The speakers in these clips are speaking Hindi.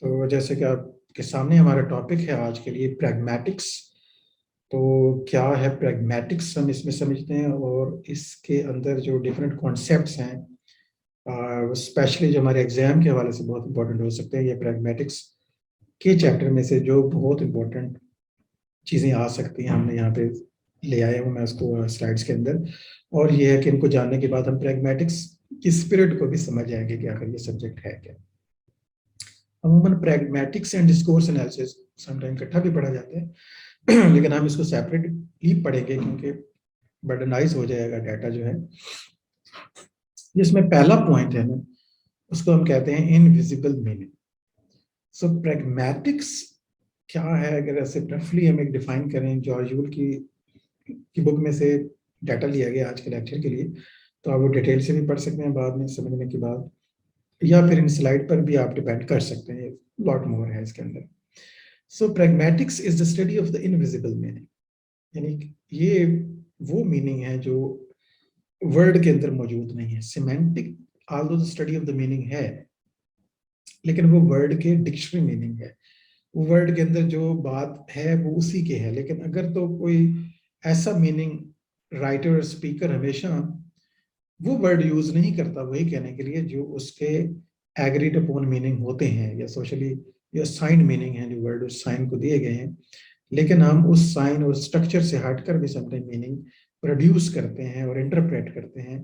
तो जैसे कि आपके सामने हमारा टॉपिक है आज के लिए प्रैग्मैटिक्स। तो क्या है प्रैग्मैटिक्स, हम इसमें समझते हैं और इसके अंदर जो डिफरेंट कॉन्सेप्ट्स हैं, स्पेशली जो हमारे एग्जाम के हवाले से बहुत इंपॉर्टेंट हो सकते हैं। ये प्रैग्मैटिक्स के चैप्टर में से जो बहुत इंपॉर्टेंट चीज़ें आ सकती हैं हमने यहाँ पे ले आए हूँ मैं उसको स्लाइड्स के अंदर। और ये है कि इनको जानने के बाद हम प्रैग्मैटिक्स की स्पिरिट को भी समझ जाएंगे कि आखिर ये सब्जेक्ट है क्या। अमूमन प्रैग्मैटिक्स एंड डिस्कोर्स एनालिसिस समटाइम इकट्ठा भी पढ़ा जाता है लेकिन हम इसको सेपरेट ही पढ़ेंगे क्योंकि बर्डनाइज हो जाएगा डाटा जो है। जिसमें पहला पॉइंट है ना, उसको हम कहते हैं इनविजिबल मीनिंग। सो प्रैग्मैटिक्स क्या है, अगर ऐसे रफली हम एक डिफाइन करें, जॉर्ज यूल की बुक में से डाटा लिया गया आज के लेक्चर के लिए, तो आप वो डिटेल से भी पढ़ सकते हैं बाद में समझने के बाद, या फिर इन स्लाइड पर भी आप डिपेंड कर सकते हैं, लॉट मोर है इसके अंदर। So pragmatics is the study of the invisible meaning, यानी ये वो मीनिंग है जो वर्ड के अंदर मौजूद नहीं है। Semantic Aldous the study of the meaning है, लेकिन वो वर्ड के डिक्शनरी मीनिंग है। वो वर्ड के अंदर जो बात है वो उसी के है, लेकिन अगर तो कोई ऐसा मीनिंग राइटर और स्पीकर हमेशा वो वर्ड यूज नहीं करता वही कहने के लिए जो उसके एग्रीड अपॉन मीनिंग होते हैं या सोशली या साइन मीनिंग है, जो वर्ड उस साइन को दिए गए हैं, लेकिन हम उस साइन और स्ट्रक्चर से हटकर भी समटाइम मीनिंग प्रोड्यूस करते हैं और इंटरप्रेट करते हैं।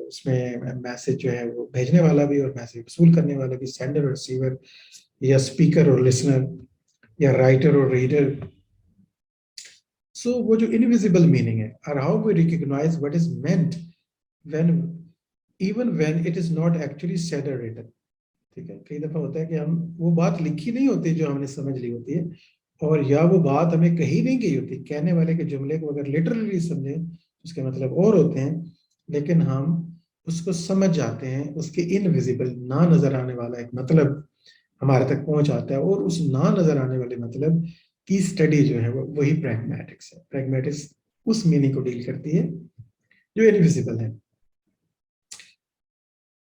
उसमें मैसेज जो है वो भेजने वाला भी और मैसेज वसूल करने वाला भी, सेंडर और रिसीवर, या स्पीकर और लिसनर, या राइटर और रीडर। सो वो जो इनविजिबल मीनिंग है, और how we recognise what is meant when even when it is not actually said और रिटन। ठीक है, कई दफा होता है कि हम वो बात लिखी नहीं होती जो हमने समझ ली होती है, और या वो बात हमें कही नहीं गई होती, कहने वाले के जुमले को अगर लिटरली समझे तो उसके मतलब और होते हैं, लेकिन हम उसको समझ जाते हैं, उसके इनविजिबल ना नजर आने वाला एक मतलब हमारे तक पहुंच आता है, और उस ना नजर आने वाले मतलब की स्टडी जो है वो वही प्रैग्मैटिक्स है। प्रैग्मैटिक्स उस मीनिंग को डील करती है जो इनविजिबल है।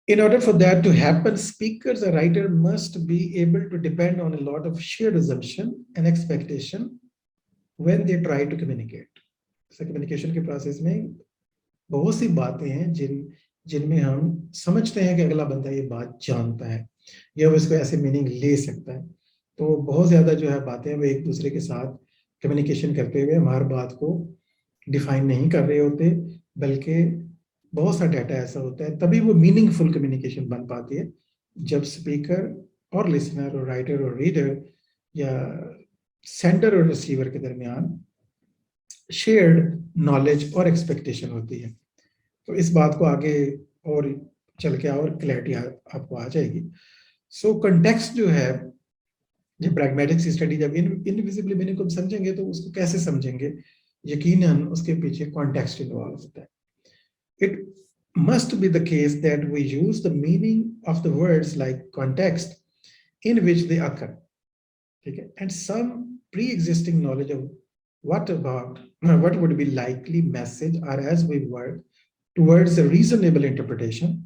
In order for that to happen, speakers or writer must be able to depend on a lot of shared assumption and expectation when they try to communicate. So communication के प्रोसेस में बहुत सी बातें हैं जिनमें हम समझते हैं कि अगला बंदा ये बात जानता है या वो इसको ऐसे मीनिंग ले सकता है। तो बहुत ज्यादा जो है बातें वो एक दूसरे के साथ कम्युनिकेशन करते हुए हमारी बात को डिफाइन नहीं कर रहे होते, बल्कि बहुत सा डाटा ऐसा होता है, तभी वो मीनिंगफुल कम्युनिकेशन बन पाती है जब स्पीकर और लिसनर और राइटर और रीडर या सेंडर और रिसीवर के दरमियान शेयर्ड नॉलेज और एक्सपेक्टेशन होती है। तो इस बात को आगे और चल के और क्लैरिटी आपको आ जाएगी। सो कंटेक्स्ट जो है, जब प्रैग्मैटिक्स स्टडी जब इनविजिबल मीनिंग को समझेंगे तो उसको कैसे समझेंगे, यकीनन उसके पीछे कॉन्टेक्स्ट इन्वॉल्व होता है। It must be the case that we use the meaning of the words like context in which they occur. Okay? And some pre-existing knowledge of what would be likely message or as we work towards a reasonable interpretation.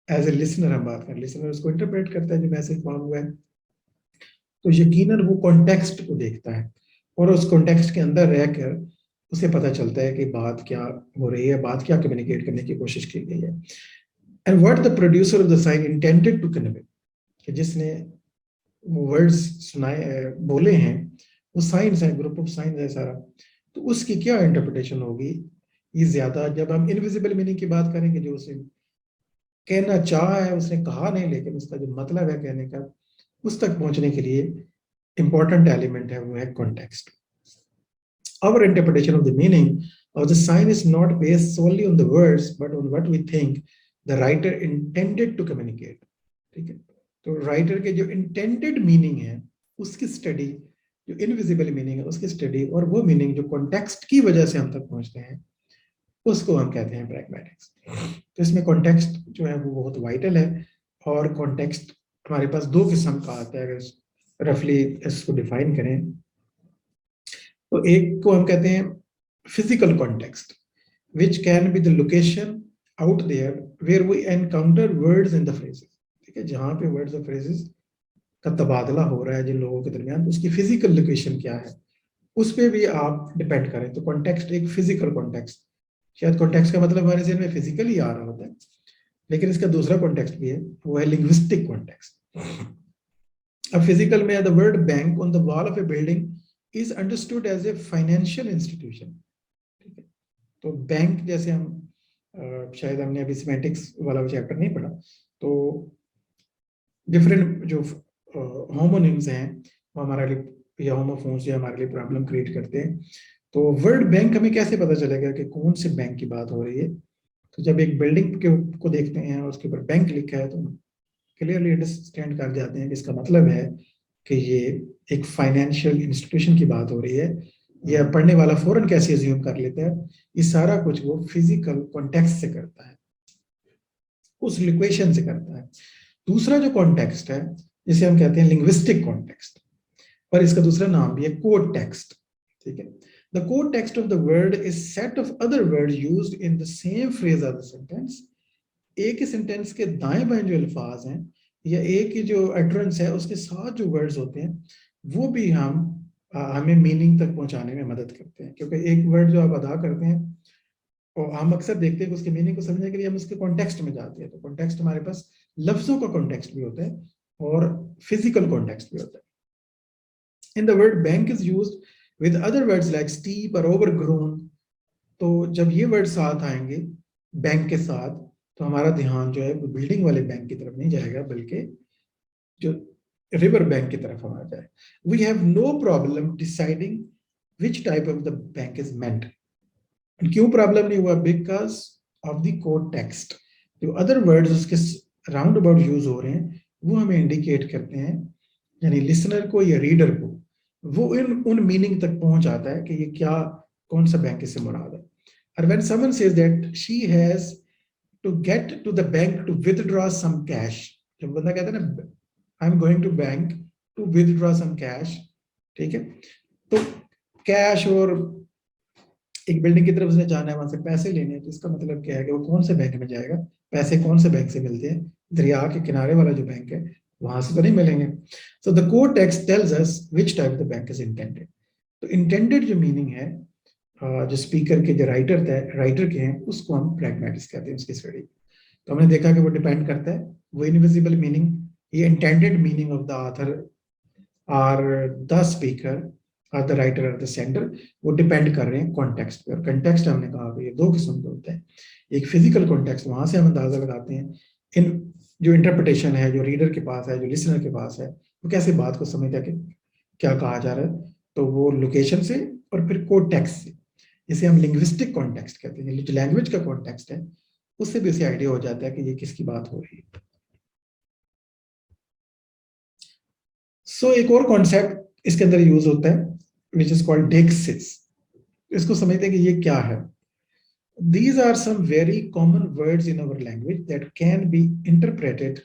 As a listener हम बात करें, listener उसको interpret करता है जो मैसेज फॉर्म हुआ है, तो यकीनन वो कॉन्टेक्स्ट को देखता है और उस कॉन्टेक्स्ट के अंदर रहकर उसे पता चलता है कि बात क्या हो रही है, बात क्या कम्युनिकेट करने की कोशिश की गई है। And what the producer of the sign intended to convey, कि जिसने वो वर्ड्स सुनाए बोले हैं, वो साइंस है, ग्रुप ऑफ साइंस है सारा, तो उसकी क्या इंटरप्रिटेशन होगी, ये ज्यादा जब हम इनविजिबल मीनिंग की बात करेंगे, जो उसे कहना चाहा है उसने कहा नहीं, लेकिन उसका जो मतलब है कहने का, उस तक पहुंचने के लिए इंपॉर्टेंट एलिमेंट है वो है context. Our interpretation of the meaning of the sign is not based solely on the words, but on what we think the writer intended to communicate. ठीक है, तो राइटर के जो इंटेंडेड मीनिंग है उसकी स्टडी, जो इनविजिबल मीनिंग है उसकी स्टडी, और वो मीनिंग जो कॉन्टेक्स्ट की वजह से हम तक पहुंचते हैं उसको हम कहते हैं प्रैग्मैटिक्स। तो इसमें कॉन्टेक्स्ट जो है वो बहुत वाइटल है, और कॉन्टेक्स्ट हमारे पास दो किस्म का आता है, अगर रफली इसको डिफाइन करें तो एक को हम कहते हैं physical context, which can be the location out there where we encounter words in the phrases. ठीक है, जहां पे वर्ड्स और फ्रेजेस का तबादला हो रहा है जिन लोगों के दरमियान, तो उसकी फिजिकल लोकेशन क्या है, उस पर भी आप डिपेंड करें। तो कॉन्टेक्स्ट एक फिजिकल कॉन्टेक्स्ट, शायद कॉन्टेक्स्ट का मतलब हमारे जहन में फिजिकली आ रहा होता है, लेकिन इसका दूसरा कॉन्टेक्स्ट भी है, वो है लिंग्विस्टिक कॉन्टेक्स्ट। अब फिजिकल में the word bank on the wall of a building is understood as a financial institution. ठीक है, तो बैंक जैसे हम शायद हमने अभी सिमेंटिक्स वाला चैप्टर नहीं पढ़ा, तो डिफरेंट जो होमोनिम्स हैं वो हमारे लिए, या होमोफोन्स जो हमारे लिए प्रॉब्लम क्रिएट करते हैं। तो वर्ड बैंक हमें कैसे पता चलेगा कि कौन से बैंक की बात हो रही है? तो जब एक बिल्डिंग के को देखते हैं और उसके ऊपर बैंक लिखा है, तो क्लियरली अंडरस्टैंड कर जाते हैं कि इसका मतलब है कि ये एक फाइनेंशियल इंस्टीट्यूशन की बात हो रही है। या पढ़ने वाला फौरन कैसे अज्यूम कर लेता है, ये सारा कुछ वो फिजिकल कॉन्टेक्स्ट से करता है, उस लोकेशन से करता है। दूसरा जो कॉन्टेक्स्ट है, जिसे हम कहते हैं लिंग्विस्टिक कॉन्टेक्स्ट, पर इसका दूसरा नाम भी है कोड टेक्स्ट। ठीक है, the code text of the word is set of other word used in the same phrase of the sentence. एक ही सेंटेंस के दाएं बाएं जो अल्फाज हैं, या एक ही जो एड्रेंस है उसके साथ जो वर्ड्स होते हैं, वो भी हमें मीनिंग तक पहुंचाने में मदद करते हैं। क्योंकि एक वर्ड जो आप अदा करते हैं, और हम अक्सर देखते हैं कि उसके मीनिंग को समझने के लिए हम उसके कॉन्टेक्स्ट में जाते हैं। तो कॉन्टेक्स्ट हमारे पास लफ्जों का कॉन्टेक्स्ट भी होता है और फिजिकल कॉन्टेक्स्ट भी होता है। In the word bank is used with other words like steep और ओवरग्रोन। तो जब ये वर्ड साथ आएंगे बैंक के साथ, तो हमारा ध्यान जो है वो बिल्डिंग वाले बैंक की तरफ नहीं जाएगा, बल्कि जो रिवर बैंक की तरफ हमारा जाए। We have no problem deciding which type of the bank is meant. क्यों प्रॉब्लम नहीं हुआ? Because of the context. जो अदर वर्ड्स उसके राउंड अबाउट यूज हो रहे हैं, वो हमें इंडिकेट करते हैं, यानी लिसनर को या रीडर को वो इन उन मीनिंग तक पहुंच आता है कि ये क्या, कौन सा बैंक इससे मुराद है। और when someone says that she has to get to the bank to withdraw some cash, जब बंदा कहता है ना I am going to bank to withdraw some cash, ठीक है, तो कैश और एक बिल्डिंग की तरफ उसने जाना है, वहां से पैसे लेने हैं, तो इसका मतलब क्या है कि वो कौन से बैंक में जाएगा? पैसे कौन से बैंक से मिलते हैं? दरिया के किनारे वाला जो बैंक है वहां से तो नहीं मिलेंगे। So the code text tells us which type the bank is intended. तो इंटेंडेड जो मीनिंग है, जो स्पीकर के जो राइटर के हैं, उसको हम प्रैग्मेटिक्स कहते हैं, उसकी स्टडी। तो हमने देखा कि वो डिपेंड करता है, वो इनविजिबल मीनिंग, ये intended meaning of the author और the speaker or the writer और द सेंडर, वो डिपेंड कर रहे हैं कॉन्टेक्स्ट पे। और कॉन्टेक्स्ट हमने कहा कि ये दो किस्म के होते हैं। एक फिजिकल कॉन्टेक्स्ट, वहां से हम अंदाजा लगाते हैं इन जो इंटरप्रिटेशन है, जो रीडर के पास है, जो लिसनर के पास है, वो कैसे बात को समझता है कि क्या कहा जा रहा है, तो वो लोकेशन से और फिर कोड टेक्स्ट से। इसे हम लिंग्विस्टिक कॉन्टेक्स्ट कहते हैं, जो लैंग्वेज का कॉन्टेक्स्ट है, उससे भी उसे आइडिया हो जाता है कि ये किसकी बात हो रही है। सो एक और कॉन्सेप्ट इसके अंदर यूज होता है, विच इज कॉल्ड डेक्सिस। इसको समझते हैं कि ये क्या है। These are some very common words in our language that can be interpreted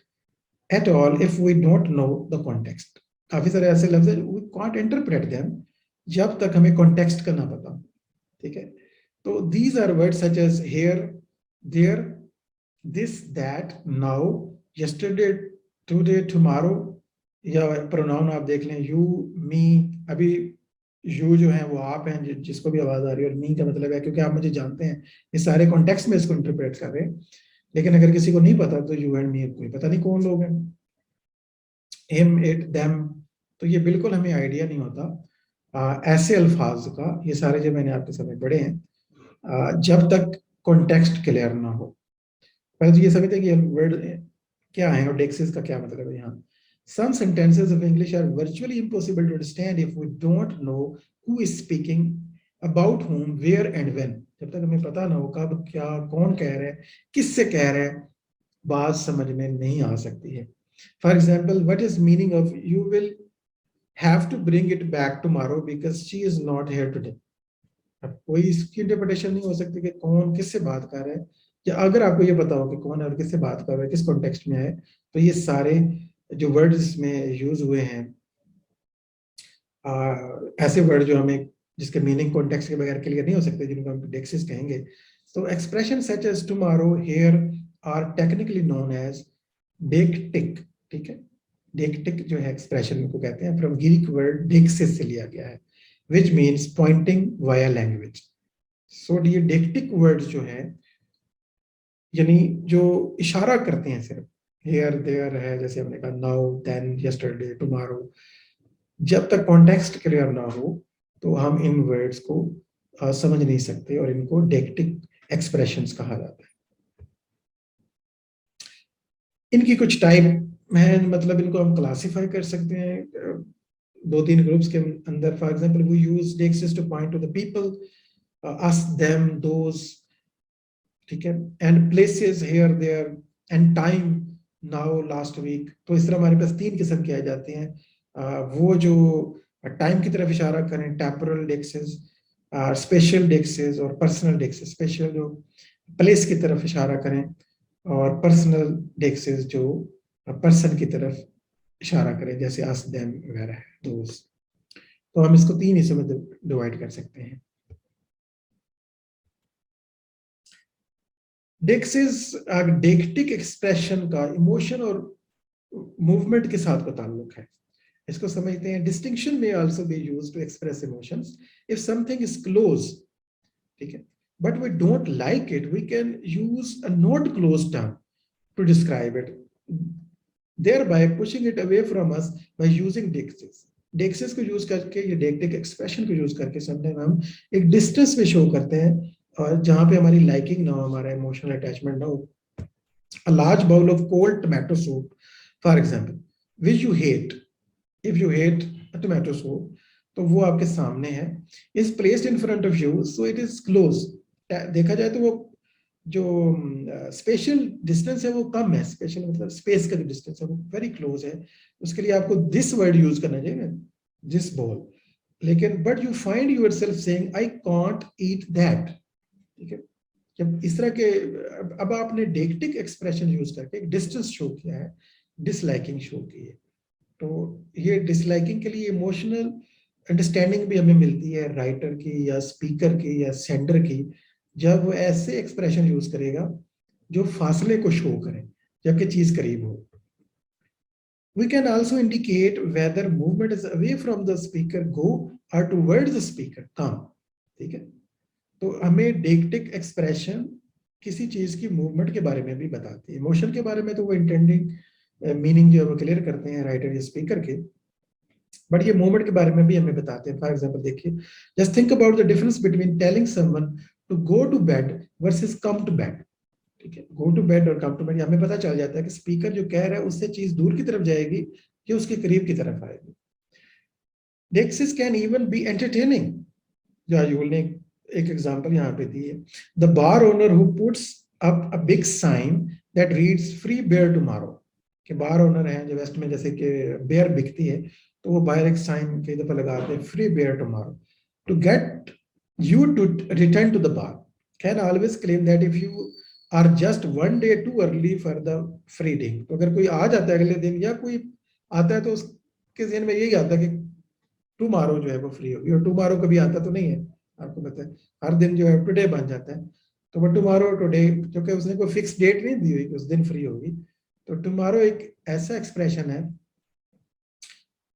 at all if we don't know the context. काफी सारे ऐसे लफ्ज है, we can't interpret them जब तक हमें context का ना पता। ठीक है, तो these are words such as here, there, this, that, now, yesterday, today, tomorrow, या प्रोनाउन आप देख लें यू, मी। अभी यू जो है वो आप हैं जिसको भी आवाज आ रही है, और मी का मतलब है क्योंकि आप मुझे जानते हैं। ये सारे कॉन्टेक्स्ट में इसको इंटरप्रेट कर रहे हैं। लेकिन अगर किसी को नहीं पता, तो यू एंड मी कोई पता नहीं कौन लोग हैं, हिम, इट, देम, तो ये बिल्कुल हमें आइडिया नहीं होता ऐसे अल्फाज का। ये सारे जो मैंने आपके सामने पढ़े हैं, जब तक कॉन्टेक्स्ट क्लियर ना हो। पहले तो ये समझते हैं कि ये वर्ड क्या है और डेक्सिस का क्या मतलब है यहाँ। Some sentences of English are virtually impossible to understand if we don't know who is speaking, about whom, where and when. जब तक हमें पता ना हो कब, क्या, कौन कह रहा है, किससे कह रहा है, बात समझ में नहीं आ सकती है। For example, what is meaning of you will have to bring it back tomorrow because she is not here today. अब कोई इसकी इंटरप्रिटेशन नहीं हो सकती कि कौन किससे बात कर रहा है, या अगर आपको ये पता हो कि कौन है और किससे बात कर रहा है, किस कॉन्टेक्स्ट में है, तो ये सारे जो वर्ड्स में यूज हुए हैं, ऐसे वर्ड जो हमें जिसके मीनिंग कॉन्टेक्स्ट के बगैर क्लियर नहीं हो सकते, जिनको हम डेक्सिस कहेंगे। तो expression such as tomorrow, here are technically known as deictic. ठीक है, डेक्टिक जो है एक्सप्रेशन को कहते हैं, फ्रॉम ग्रीक वर्ड डेक्सिस से लिया गया है, which means pointing via language. So ये डेक्टिक वर्ड जो है यानी जो इशारा करते हैं सिर्फ, हेयर देयर है, जैसे हमने कहा नाउ देन यस्टरडे टुमारो, जब तक कॉन्टेक्स्ट क्लियर ना हो तो हम इन वर्ड्स को समझ नहीं सकते, और इनको डेक्टिक एक्सप्रेशंस कहा जाता है। इनकी कुछ टाइप है, मतलब इनको हम क्लासिफाई कर सकते हैं दो तीन ग्रुप्स के अंदर। For example we use deixis to point to the people, us them those, ठीक है, and places here there, and time now last week. तो इस तरह हमारे पास तीन किस्म के आ जाते हैं। वो जो टाइम की तरफ इशारा करें, टेम्पोरल डेक्सेस, स्पेशल डेक्सेस और पर्सनल डेक्सेस। स्पेशल जो प्लेस की तरफ इशारा करें, और पर्सनल डेक्सेस जो पर्सन की तरफ इशारा करें, जैसे अस देम वगैरह है, दोस्त। तो हम इसको तीन हिस्सों में डिवाइड कर सकते हैं। डेक्सिस डेक्टिक एक्सप्रेशन का इमोशन और मूवमेंट के साथ का ताल्लुक है। इसको समझते हैं। डिस्टिंक्शन में also be used to express emotions if something is close, ठीक है, but we don't like it, we can use a not close term to describe it, thereby pushing it away from us by using dexis। Deixis को यूज करके, ये डेक्टिक एक्सप्रेशन को यूज करके समटाइम हम एक डिस्टेंस में शो करते हैं, और जहां पे हमारी लाइकिंग ना हो, हमारा इमोशनल अटैचमेंट ना हो। A large bowl of cold tomato soup, for example, which you hate, if you hate a tomato soup, तो वो आपके सामने है, is placed in front of you, so it is close। देखा जाए तो वो जो स्पेशल डिस्टेंस है वो कम है, स्पेशल मतलब स्पेस का जो डिस्टेंस है वो वेरी क्लोज है। उसके लिए आपको दिस वर्ड यूज करना चाहिए, दिस बॉल। लेकिन but you find yourself saying I can't eat that, ठीक है। जब इस तरह के, अब आपने डेक्टिक एक्सप्रेशन यूज करके एक डिस्टेंस शो किया है, डिसलाइकिंग शो की है, तो ये डिसलाइकिंग के लिए इमोशनल अंडरस्टैंडिंग भी हमें मिलती है राइटर की या स्पीकर की या सेंडर की, जब वो ऐसे एक्सप्रेशन यूज करेगा जो फासले को शो करें जबकि चीज करीब हो। We can also indicate whether movement is away from the speaker go or towards the speaker come, ठीक है। तो हमें डेक्टिक एक्सप्रेशन किसी चीज की मूवमेंट के बारे में भी बताती है। इमोशन के बारे में तो वो इंटेंडिंग मीनिंग जो है वो क्लियर करते हैं राइटर या स्पीकर के, बट ये मूवमेंट के बारे में भी हमें बताते हैं। फॉर एग्जांपल देखिए, just think about the difference between telling someone to go to bed versus come to bed, ठीक है। गो टू बेड और कम टू बेड, हमें पता चल जाता है कि स्पीकर जो कह रहा है उससे चीज दूर की तरफ जाएगी कि उसके करीब की तरफ आएगी। Deixis can even be entertaining, जो ने एक एग्जांपल यहाँ पे दी है। The bar owner who puts up a big sign that reads free beer tomorrow, के बार ओनर हैं जो वेस्ट में जैसे कि बेयर बिकती है, तो वो बाहर एक साइन कई दफा लगाते हैं, free beer tomorrow, to get you to return to the bar, can always claim that if you are just one day too early for the feeding। तो अगर कोई आ जाता है अगले दिन या कोई आता है तो उसके जहन में यही आता है कि टुमारो जो है वो फ्री होगी, और टुमारो कभी आता तो नहीं है, आपको पता है हर दिन जो है टुडे बन जाता है। तो वो टुमारो टुडे, क्योंकि उसने कोई फिक्स डेट नहीं दी हुई कि उस दिन फ्री होगी। तो टुमारो एक ऐसा एक्सप्रेशन है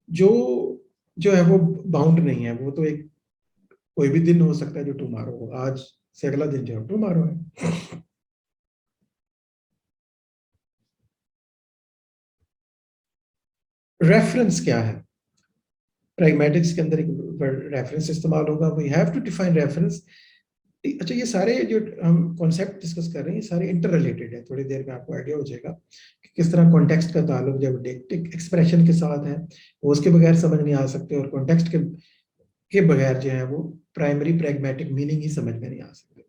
जो जो है वो बाउंड नहीं है, वो तो एक कोई भी दिन हो सकता है जो टुमारो हो, आज से अगला दिन जो है टुमारो है। रेफरेंस क्या है? प्रैग्मेटिक्स के अंदर एक रेफरेंस इस्तेमाल होगा। We have to define reference. अच्छा, ये सारे जो हम कॉन्सेप्ट डिस्कस कर रहे हैं ये सारे इंटर रिलेटेड है, थोड़ी देर में आपको आइडिया हो जाएगा कि किस तरह कॉन्टेक्स्ट का ताल्लुक जब डेक्टिक एक्सप्रेशन के साथ है वो उसके बगैर समझ नहीं आ सकते, और कॉन्टेक्स्ट के बगैर जो है वो प्राइमरी प्रैग्मेटिक मीनिंग ही समझ में नहीं आ सकते।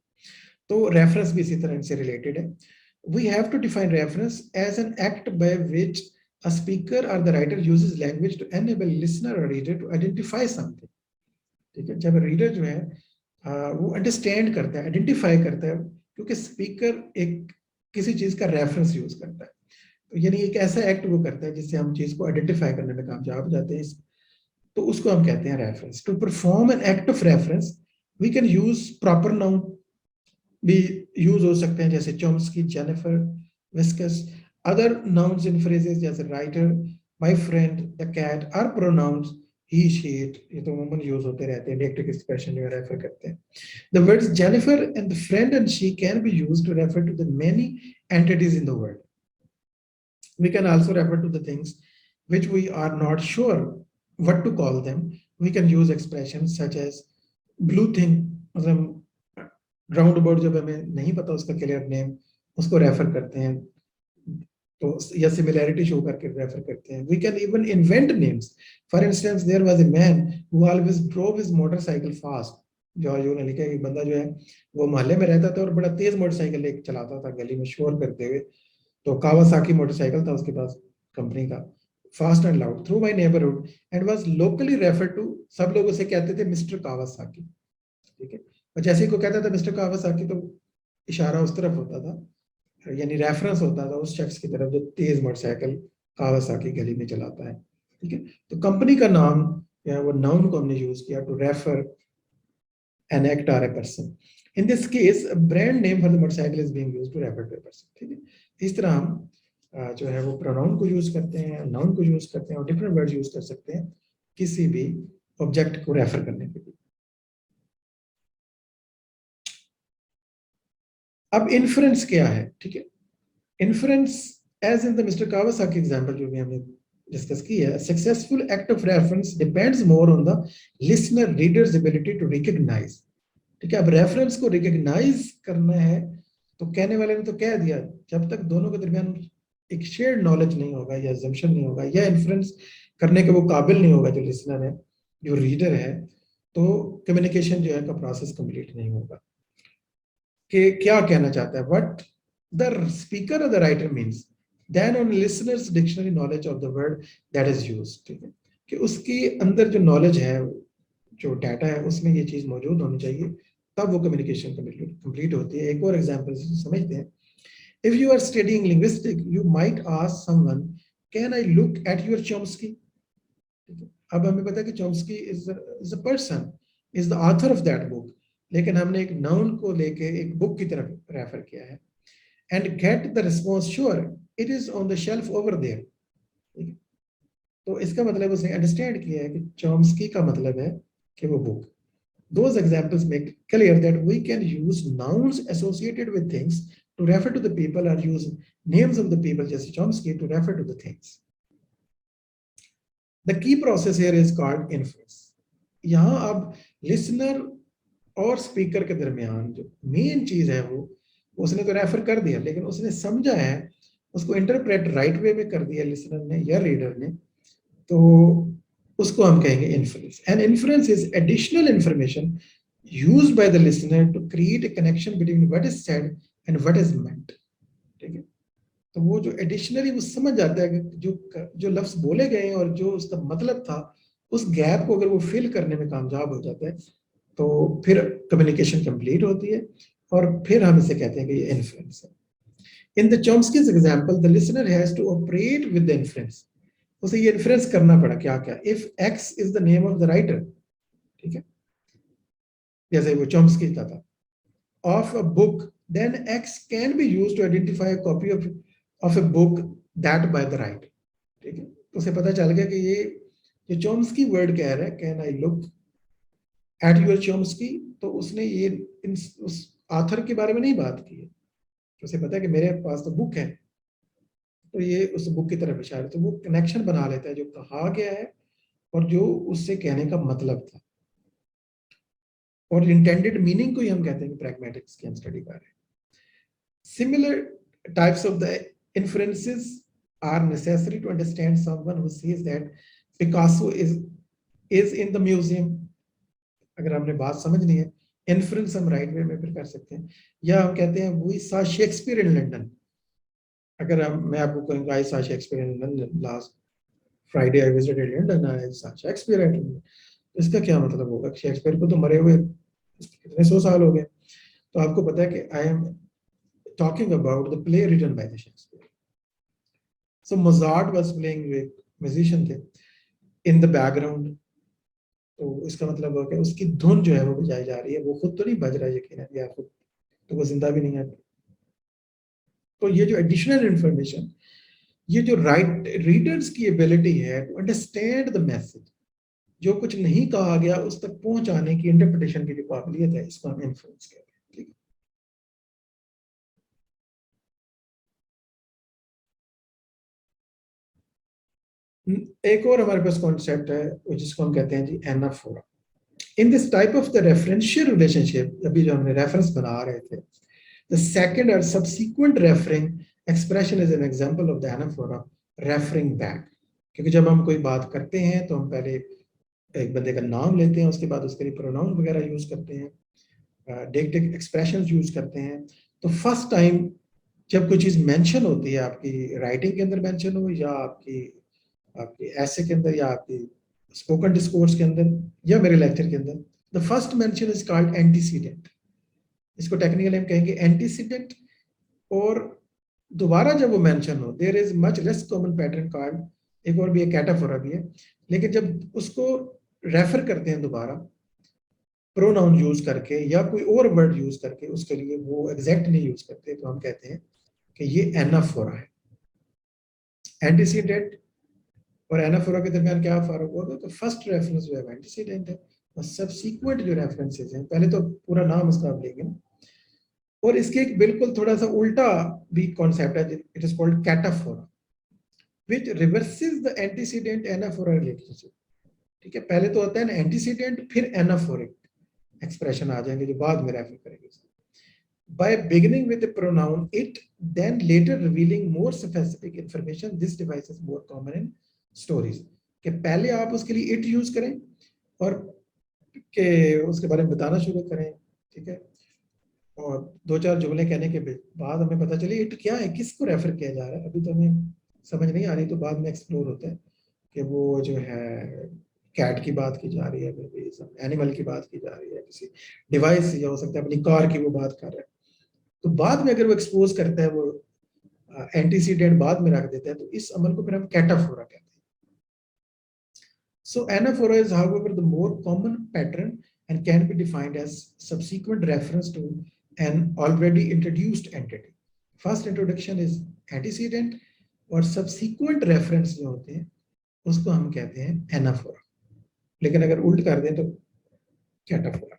तो रेफरेंस भी इसी तरह इनसे रिलेटेड है। We have to define reference as an act by which a speaker or the writer uses language to enable listener or reader to identify something, ठीक है। जब रीडर जो है वो अंडरस्टैंड करता है, आइडेंटिफाई करता है, क्योंकि स्पीकर एक किसी चीज का रेफरेंस यूज करता है, तो यानी एक ऐसा एक्ट वो करता है जिससे हम चीज को आइडेंटिफाई करने में कामयाब हो जाते हैं, तो उसको हम कहते हैं reference. To perform an act of reference we can use proper noun भी यूज हो सकते हैं, जैसे चॉम्स्की, जेनिफर, विस्कस, अदर नाउन्स इन फ्रेजेस जैसे writer, my friend, the cat are pronouns he, she, it. ये तो अमूमन यूज होते रहते हैं, डायरेक्ट एक्सप्रेशन जो रेफर करते हैं. The words Jennifer and the friend and she can be used to refer to the many entities in the world. We can also refer to the things which we are not sure what to call them. We can use expressions such as blue thing, मतलब राउंड अबाउट जब हमें नहीं पता उसका क्लियर नेम, उसको रेफर करते हैं, तो या सिमिलैरिटी शो करके रेफर करते हैं. We can even invent names. For instance there was a man who always drove his motorcycle fast. George ने लिखा है कि बंदा जो है वो मोहल्ले में रहता था और बड़ा तेज मोटरसाइकिल लेके चलाता था गली में शोर करते हुए. तो कावासाकी मोटरसाइकिल था उसके पास, कंपनी का. Fast and loud through my neighbourhood and was locally referred to. सब लोग उसे कहते थे मिस्टर कावासाकी. ठीक है. और जैसे ही को कहता था मिस्टर कावासाकी तो इशारा उस तरफ होता था, यानी रेफरेंस होता था उस शख्स की तरफ जो तेज मोटरसाइकिल कावासाकी गली में चलाता है. ठीक है. तो कंपनी का नाम या वो नाउन को हमने यूज किया to refer an act or a person. In this case brand name for the motorcycle is being used to refer to a person. ठीक है. इस तरह हम जो है वो प्रोनाउन को यूज करते हैं, नाउन को यूज करते हैं और डिफरेंट वर्ड यूज कर सकते हैं किसी भी ऑब्जेक्ट को रेफर करने के लिए. अब इन्फ्रेंस क्या है? ठीक है. Inference as in the mister Kawasaki example जो भी हमने डिस्कस की है, successful act of reference depends more on the listener readers ability to recognise. ठीक है. अब रेफरेंस को रिकॉग्नाइज करना है तो कहने वाले ने तो कह दिया, जब तक दोनों के दरमियान एक शेयर्ड नॉलेज नहीं होगा या अजम्पशन नहीं होगा या इन्फ्रेंस करने के वो काबिल नहीं होगा जो लिसनर है, जो रीडर है, तो कम्युनिकेशन जो है का प्रोसेस कंप्लीट नहीं होगा. कि क्या कहना चाहता है, what the speaker or the writer means, then on listeners dictionary knowledge of the word that is used. ठीक है. कि उसके अंदर जो नॉलेज है, जो डाटा है, उसमें ये चीज मौजूद होनी चाहिए, तब वो कम्युनिकेशन कंप्लीट होती है. एक और एग्जांपल समझते हैं. If you are studying linguistic you might ask someone can I look at your Chomsky. अब हमें पता है कि Chomsky is a person, is the author of that book, लेकिन हमने एक नाउन को लेके एक बुक की तरफ रेफर किया है. And get the response sure it is on the shelf over there. तो इसका मतलब उसने अंडरस्टैंड किया है कि चॉम्स्की का मतलब है कि वो book. Those examples make clear that we can use nouns associated with things to refer to the people or use names of the people, जैसे Chomsky, to refer to the things. The key process here is called inference. यहाँ अब listener और speaker के दरमियान जो main चीज है वो उसने तो रेफर कर दिया, लेकिन उसने समझा है, उसको इंटरप्रेट राइट वे में कर दिया लिसनर ने या रीडर ने, तो उसको हम कहेंगे inference. And inference is additional information used by the listener to create a connection between what is said and what is meant. ठीक है. तो वो जो एडिशनली वो समझ जाता है कि जो लफ्ज बोले गए हैं और जो उसका मतलब था, उस गैप को अगर वो फिल करने में कामयाब हो जाता है तो फिर कम्युनिकेशन कंप्लीट होती है और फिर हम इसे कहते हैं कि ये इन्फ्रेंस है. In the Chomsky's example the listener has to operate with the inference. उसे ये इन्फ्रेंस करना पड़ा क्या क्या. If X is the name of the writer, ठीक है, जैसे वो चॉम्स्की का था, of a book, then X can be used to identify a copy of a book that by the writer. ठीक है. तो उसे पता चल गया कि ये चॉम्स्की वर्ड कह रहा है, can I look at your Chomsky, तो उसने ये उस ऑथर के बारे में नहीं बात की है. तो उसे पता है कि मेरे पास तो बुक है, तो ये उस बुक की तरफ इशारा, तो वो कनेक्शन बना लेता है जो कहा गया है और जो उससे कहने का मतलब था. और इंटेंडेड मीनिंग को ही हम कहते हैं कि प्रैग्मेटिक्स की हम स्टडी कर रहे हैं. Similar types of the inferences are necessary to understand someone who says that Picasso is in the museum. अगर हमने बात समझनी है, इन्फ्रेंस हम राइट वे में फिर कर सकते हैं. या हम कहते हैं we saw Shakespeare in London. अगर मैं आपको कहूँगा I saw Shakespeare in London last Friday, I visited London, I saw Shakespeare eight London. इसका क्या मतलब होगा? शेक्सपियर को तो मरे हुए कितने 100 साल हो गए. तो आपको पता है कि I am talking about the play written by the Shakespeare. So Mozart was playing with musician थे इन द बैकग्राउंड. तो इसका मतलब हो गया उसकी धुन जो है वो बजाई जा रही है, वो खुद तो नहीं बज रहा है यकीन है, या खुद तो वो जिंदा भी नहीं है. तो ये जो एडिशनल इंफॉर्मेशन ये जो रीडर्स की एबिलिटी है टू अंडरस्टैंड द मैसेज, जो कुछ नहीं कहा गया उस तक पहुंचाने की इंटरप्रिटेशन की जो काबिलियत है, इसको हम इन्फ्लुएंस कहते हैं। ठीक है, एक और हमारे पास कॉन्सेप्ट है जिसको हम कहते हैं जी anaphora. In this type of the referential relationship, अभी जो हमने रेफरेंस बना रहे थे, द सेकंड और subsequent referring expression is an example of the anaphora, referring back. क्योंकि जब हम कोई बात करते हैं तो हम पहले एक बंदे का नाम लेते हैं, उसके बाद उसके लिए प्रोनाउन वगैरह यूज करते हैं, डेक्टिव एक्सप्रेशंस यूज करते हैं। तो फर्स्ट टाइम जब कोई चीज मेंशन होती है, आपकी राइटिंग के अंदर मेंशन हो, या आपकी आपके ऐसे के अंदर, या आपकी स्पोकन डिस्कोर्स के अंदर, या मेरे लेक्चर के अंदर, the first mention is called antecedent. इसको टेक्निकली हम कहेंगे एंटीसीडेंट। और दोबारा जब वो मेंशन हो, there is much less common pattern called, एक और भी है कैटाफोरा भी है, लेकिन जब उसको रेफर करते हैं दोबारा प्रोनाउन यूज करके या कोई और वर्ड यूज करके, उसके लिए वो एग्जैक्ट नहीं यूज करते, तो हम कहते हैं कि ये एनाफोरा है। एंटीसीडेंट और एनाफोरा के दरमियान क्या फर्क होगा? तो फर्स्ट रेफरेंस जो है एंटीसीडेंट है, और सबसीक्वेंट जो रेफरेंसेस हैं, पहले तो पूरा नाम उसका आप लेंगे ना। और इसके एक बिल्कुल थोड़ा सा उल्टा भी कॉन्सेप्ट है, it is called cataphora, which reverses the antecedent anaphora relationship. ठीक है, पहले तो होता है ना एंटीसीडेंट, फिर एनाफोरिक एक्सप्रेशन आ जाएंगे जो बाद में रेफर करेंगे। By beginning with the pronoun it, then later revealing more specific information, this device is more common in stories। कि पहले आप उसके लिए it यूज करें और के उसके बारे में बताना शुरू करें। ठीक है, और दो चार जुमले कहने के बाद हमें पता चले इट क्या है, किसको रेफर किया जा रहा है, अभी तो हमें समझ नहीं आ रही, तो बाद में एक्सप्लोर होता है कि वो जो है कैट की बात की जा रही है, एनिमल की बात की जा रही है, किसी डिवाइस, या हो सकता है अपनी कार की वो बात कर रहा है। तो बाद में अगर वो एक्सपोज करता है, वो एंटीसीडेंट बाद में रख देता है, तो इस अमल को फिर हम कैटाफोरा कहते हैं। So anaphora is, however, the more common pattern and can be defined as subsequent reference to an already introduced entity. First introduction is antecedent, और subsequent reference जो होते हैं उसको हम कहते हैं anaphora, लेकिन अगर उल्ट कर दें तो कैटाफोरा।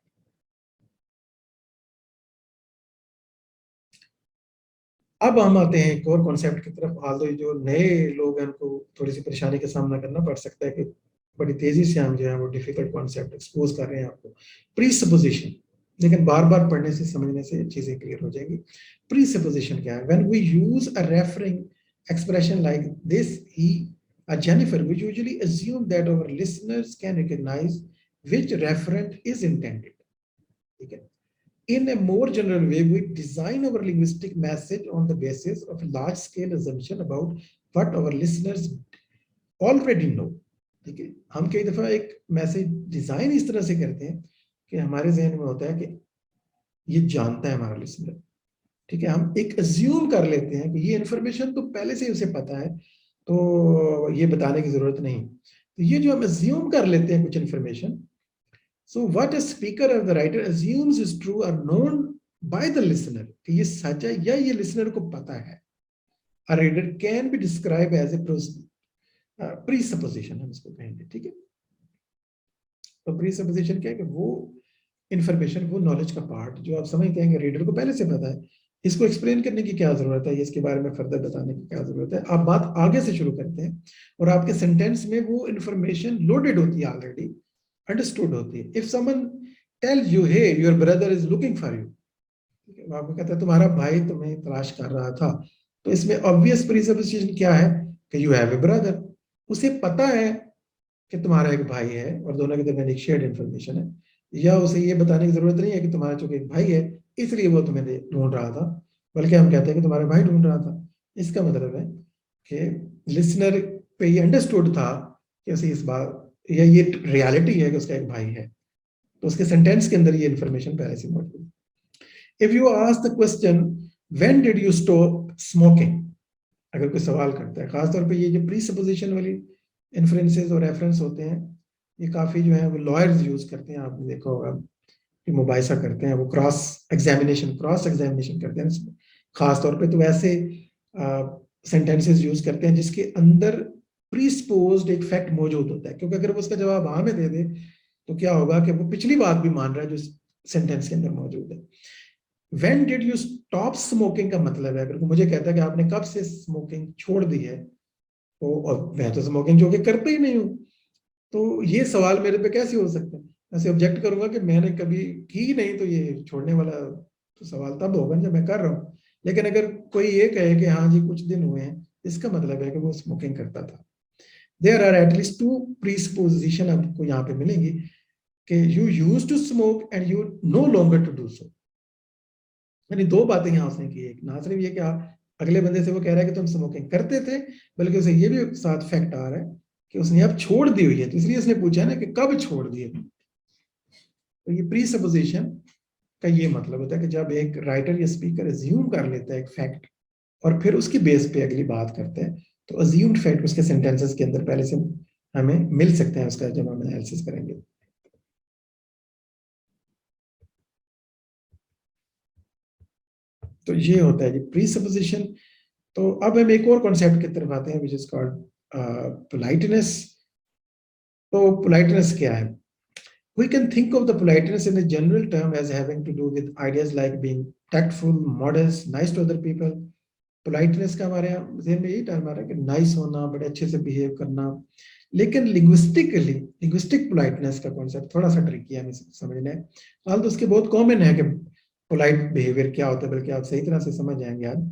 अब हम आते हैं एक और कॉन्सेप्ट की तरफ। हाल तो जो नए लोग हैं उनको थोड़ी सी परेशानी का सामना करना पड़ सकता है कि बड़ी तेजी से हम जो है वो डिफिकल्ट कॉन्सेप्ट एक्सपोज कर रहे हैं आपको। प्रीसपोजिशन, लेकिन बार बार पढ़ने से समझने से चीजें क्लियर हो जाएंगी। प्रीसपोजिशन क्या है? When we use a referring expression like this, he Jennifer, we usually assume that our listeners can recognise which referent is intended. ठीक है, in a more general way, we design our linguistic message on the basis of a large-scale assumption about what our listeners already know। ठीक है, हम कई दफा एक मैसेज डिजाइन इस तरह से करते हैं कि हमारे जहन में होता है कि ये जानता है हमारा लिसनर। ठीक है, हम एक अज्यूम कर लेते हैं कि ये इंफॉर्मेशन तो पहले से ही उसे पता है, तो ये बताने की जरूरत नहीं। तो ये जो हम अज्यूम कर लेते हैं कुछ information, so what a speaker or the writer assumes is true or known by the listener, कि ये सच है या ये लिसनर को पता है, a reader can be described as a presupposition, हम इसको कहेंगे। ठीक है, तो presupposition क्या है कि वो इंफॉर्मेशन, वो नॉलेज का पार्ट जो आप समझते हैं कि रीडर को पहले से पता है, इसको एक्सप्लेन करने की क्या जरूरत है, इसके बारे में फर्दर बताने की क्या जरूरत है। आप बात आगे से शुरू करते हैं और आपके सेंटेंस में वो इंफॉर्मेशन लोडेड होती है, ऑलरेडी अंडरस्टूड होती है। If someone tells you, hey your brother is looking for you, आपको कहता है तुम्हारा भाई तुम्हें तलाश कर रहा था, तो इसमें ऑब्वियस प्रीसपोजिशन क्या है कि यू हैव ए ब्रदर। उसे पता है कि तुम्हारा एक भाई है और दोनों के दरमियान एक शेयर्ड इंफॉर्मेशन है, या उसे ये बताने की जरूरत नहीं है कि तुम्हारा चूंकि एक भाई है इसलिए वो तुम्हें ढूंढ रहा था, बल्कि हम कहते हैं कि तुम्हारा भाई ढूंढ रहा था। इसका मतलब है कि लिसनर पे ये अंडरस्टूड था कि उसे इस बात, या ये रियलिटी है कि उसका एक भाई है, तो उसके सेंटेंस के अंदर ये इंफॉर्मेशन पहले से मौजूद है। If you ask the question when did you stop smoking, अगर कोई सवाल करता है, खासतौर पे ये जो प्री सपोजिशन वाली इन्फ्लुएंसेस और रेफरेंस होते हैं, ये काफी जो है वो लॉयर्स यूज करते हैं, आपने देखा होगा कि मुबाइसा करते हैं, वो क्रॉस एग्जामिनेशन करते हैं इसमें खास तौर पे। तो वैसे सेंटेंसेस यूज करते हैं जिसके अंदर प्रीसपोज्ड एक फैक्ट मौजूद होता है, क्योंकि अगर वो उसका जवाब हाँ में दे दे तो क्या होगा कि वो पिछली बात भी मान रहा है जो सेंटेंस के अंदर मौजूद है। When did you stop smoking का मतलब है, अगर मुझे कहता है कि आपने कब से स्मोकिंग छोड़ दी है, तो और मैं तो स्मोकिंग जो कि करते ही नहीं हूँ, तो ये सवाल मेरे पे कैसे हो सकता है? ऐसे ऑब्जेक्ट करूंगा कि मैंने कभी की नहीं, तो ये छोड़ने वाला तो सवाल तब होगा जब मैं कर रहा हूँ। लेकिन अगर कोई ये कहे कि हाँ जी कुछ दिन हुए हैं, इसका मतलब है कि वो स्मोकिंग करता था। There are at least two presupposition आपको यहाँ पे मिलेंगी कि you use to smoke and you no longer to do so. यानी दो बातें यहाँ उसने की, एक ना सिर्फ ये कि आप अगले बंदे से वो कह रहा है कि तुम स्मोकिंग करते थे, बल्कि उसे ये भी साथ फैक्ट आ रहा है कि उसने अब छोड़ दी हुई है, तो इसलिए उसने पूछा ना कि कब छोड़ दिए। तो ये प्री सपोजिशन का ये मतलब होता है कि जब एक राइटर या स्पीकर अज्यूम कर लेता है एक फैक्ट और फिर उसकी बेस पे अगली बात करते हैं, तो अज्यूम्ड फैक्ट उसके सेंटेंसेस के अंदर पहले से हमें मिल सकते हैं उसका जब हम एनालिसिस करेंगे। तो ये होता है जी प्री सपोजिशन। तो अब हम एक और कॉन्सेप्ट की तरफ आते हैं विच इज कॉल्ड पोलाइटनेस। तो पोलाइटनेस क्या है? We can think of the politeness in a general term as having to do with ideas like being tactful, modest, nice to other people. Politeness का हमारे यहाँ जहन में यही टर्म आ रहा है कि नाइस होना, बड़े अच्छे से बिहेव करना। लेकिन लिंग्विस्टिक पोलाइटनेस का कॉन्सेप्ट थोड़ा सा ट्रिकी है हमें समझना है। हाल तो उसके बहुत कॉमन है कि पोलाइट बिहेवियर क्या होता है, बल्कि आप सही तरह से समझ जाएंगे आज।